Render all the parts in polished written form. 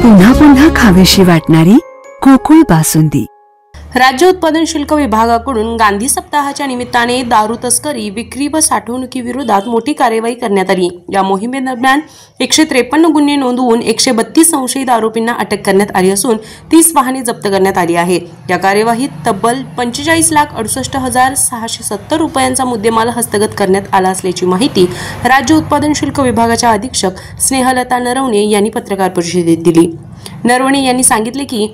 पुन्हा पुन्हा खावीशी वाटणारी गोकुळ बासुंदी। राज्य उत्पादन शुल्क विभागाकडून गांधी सप्ताहाच्या निमित्ताने दारू तस्करी, विक्री व साठवणुकीविरोधात मोठी कार्यवाही करण्यात आली। या मोहिमेदरम्यान 153 गुन्हे नोंदवून 132 संशयित आरोपींना अटक करण्यात आली असून 30 वाहने जप्त करण्यात आली आहेत। या कार्यवाहीत तब्बल 45,68,670 रुपयांचा मुद्देमाल हस्तगत करण्यात आला असल्याची माहिती राज्य उत्पादन शुल्क विभागाच्या अधीक्षक स्नेहलता नरवणे यांनी पत्रकार परिषदेत दिली। नरवणे यांनी सांगितले की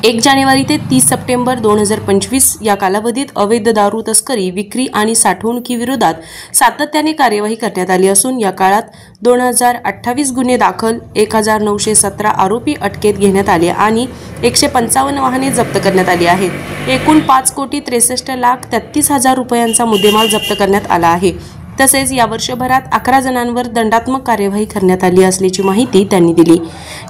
1 जानेवारी ते 30 सप्टेंबर 2025 या कालावधीत अवैध दारू तस्करी, विक्री आणि साठवणुकीविरोधात सातत्याने कार्यवाही करण्यात आली असून या काळात 2028 गुन्हे दाखल, 1917 आरोपी अटकेत घेण्यात आले आणि 155 वाहने जप्त करण्यात आली आहेत। एकूण 5,63,33,000 रुपयांचा मुद्देमाल जप्त करण्यात आला आहे। तसेच या वर्षभरात 11 जणांवर दंडात्मक कार्यवाही करण्यात आली असल्याची माहिती त्यांनी दिली।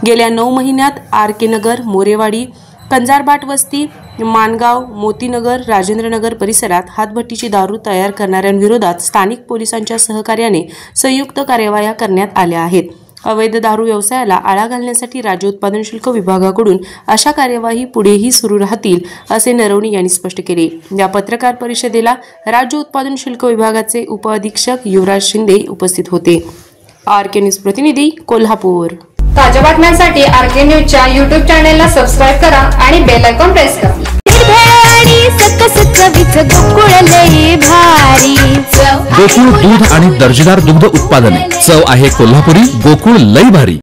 गेल्या 9 महिन्यात RK नगर, मोरेवाडी, कंजारबाट वस्ती, मानगाव, मोतीनगर, राजेंद्रनगर परिसरात हातभट्टीची दारू तयार करणाऱ्यांविरोधात स्थानिक पोलिसांच्या सहकार्याने संयुक्त कार्यवाह्या करण्यात आल्या आहेत। अवैध दारू व्यवसायाला आळा घालण्यासाठी राज्य उत्पादन शुल्क विभागाकडून अशा कार्यवाही पुढेही सुरू राहतील असे नरवणे यांनी स्पष्ट केले। या पत्रकार परिषदेला राज्य उत्पादन शुल्क विभागाचे उपअधीक्षक युवराज शिंदे उपस्थित होते। RK न्यूज प्रतिनिधी, कोल्हापूर। ताज्या बातम्यांसाठी RK न्यूजच्या YouTube चॅनेलला सबस्क्राइब करा आणि बेल आयकॉन प्रेस करा। गोकुळ दूध आणि दर्जेदार दुग्ध उत्पादने, चव आहे कोल्हापुरी, गोकुळ लई भारी।